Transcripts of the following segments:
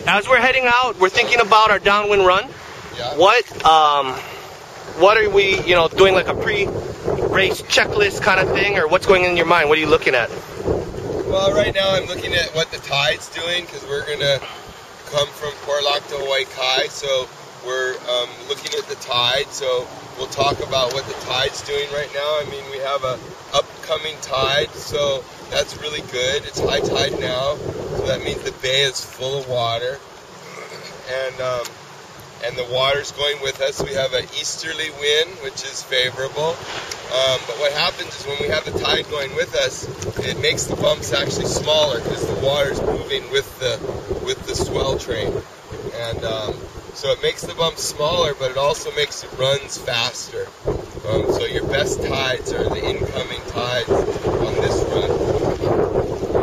As we're heading out, we're thinking about our downwind run. Yeah. What are we, doing like a pre-race checklist kind of thing, or what's going in your mind? What are you looking at? Well, right now I'm looking at what the tide's doing, because we're going to come from Portlock to Waikiki, so we're looking at the tide, so we'll talk about what the tide's doing right now. I mean, we have a upcoming tide, so that's really good. It's high tide now, so that means the bay is full of water, and the water's going with us. We have an easterly wind, which is favorable, but what happens is when we have the tide going with us, it makes the bumps actually smaller because the water's moving with the swell train, and so it makes the bumps smaller, but it also makes the runs faster. So your best tides are the incoming tides on this run.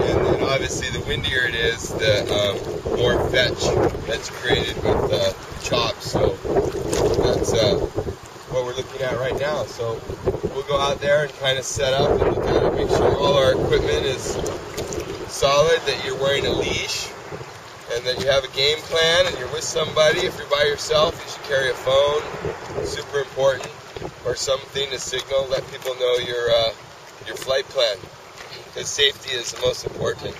And then obviously the windier it is, the more fetch that's created with the chops. So that's what we're looking at right now. So we'll go out there and kind of set up and look at it, make sure all our equipment is solid, that you're wearing a leash, and that you have a game plan and you're with somebody. If you're by yourself, you should carry a phone, super important, or something to signal, let people know your flight plan, because safety is the most important.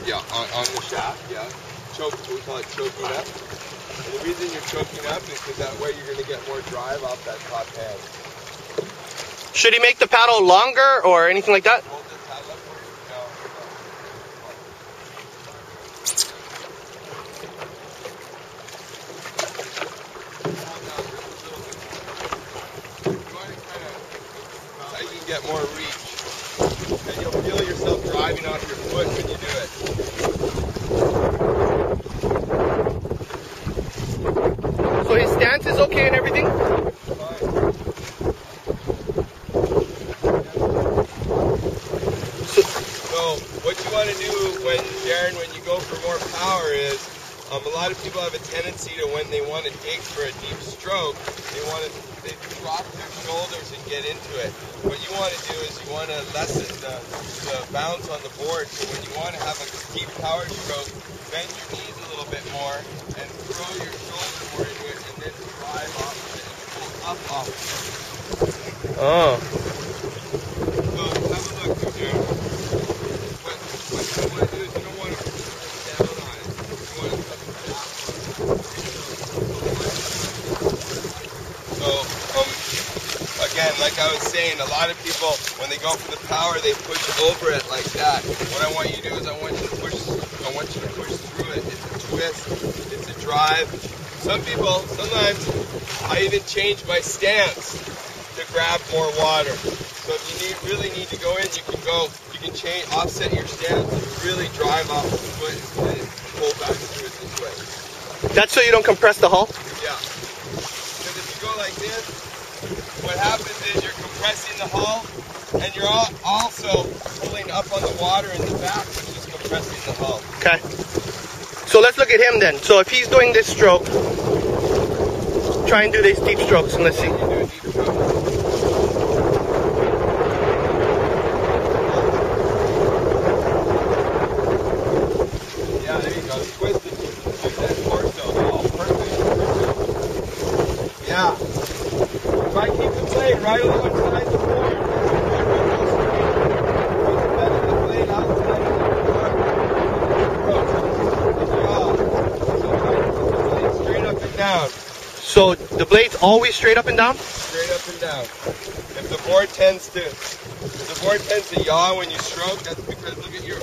Yeah, on the shaft, yeah. We call it choking up. And the reason you're choking up is because that way you're going to get more drive off that top hand. Should he make the paddle longer or anything like that? Hold the paddle up for you. No. So you can get more reach. And you'll feel yourself driving off your foot when you do it. So his stance is okay and everything? Fine. So what you want to do when you go for more power is, a lot of people have a tendency to, when they want to dig for a deep stroke, they drop their shoulders and get into it. What you want to do is you want to lessen the bounce on the board. So when you want to have a deep power stroke, bend your knees a little bit more and throw your shoulder more into it, and then drive off of it and pull up off of it. Oh. So have a look, Jared. What you want to do is you don't want to push down on it. You want to put it down. So, again, like I was saying, a lot of people, when they go for the power, they push over it like that. What I want you to do is I want you to push through it. It's a twist, it's a drive. Sometimes I even change my stance to grab more water. So if you really need to go in, you can change, offset your stance and really drive off the foot and pull back through it this way. That's so you don't compress the hull? Yeah. Because if you go like this, what happens is you're compressing the hull, and you're also pulling up on the water in the back, which is compressing the hull. Okay. So let's look at him then. So if he's doing this stroke, try and do these deep strokes, and let's see. You do a deep stroke. Yeah, there you go. Twist it. Use that torso. Oh, perfect. Yeah. Try to keep the blade right on one side of the board. The blade outside of the board. Straight up and down. So the blade's always straight up and down? Straight up and down. If the board tends to yaw when you stroke, that's because look at your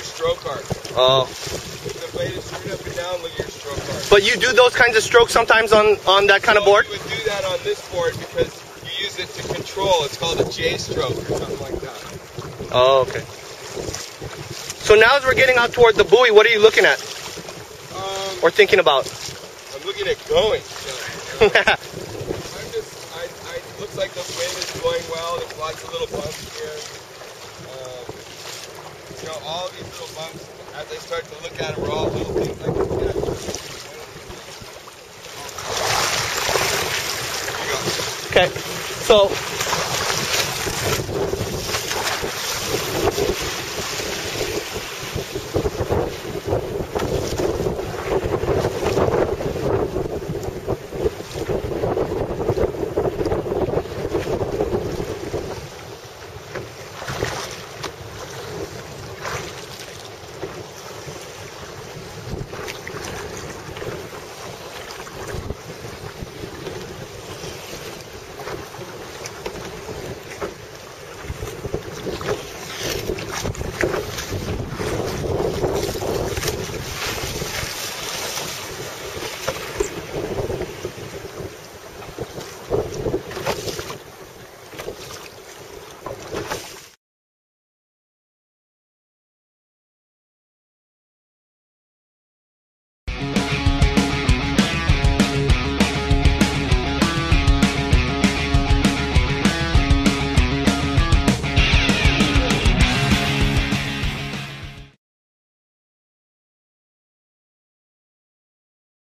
stroke arc. Oh. If the blade is straight up and down, look at your stroke arc. But you do those kinds of strokes sometimes on that kind of board? You would do that on this board because you use it to control. It's called a J stroke or something like that. Oh, okay. So now as we're getting out toward the buoy, what are you looking at? Or thinking about? I'm looking at going. So, looks like the wind is going well. There's lots of little bumps here. All these little bumps, as I start to look at them, are all little things like this. Okay, so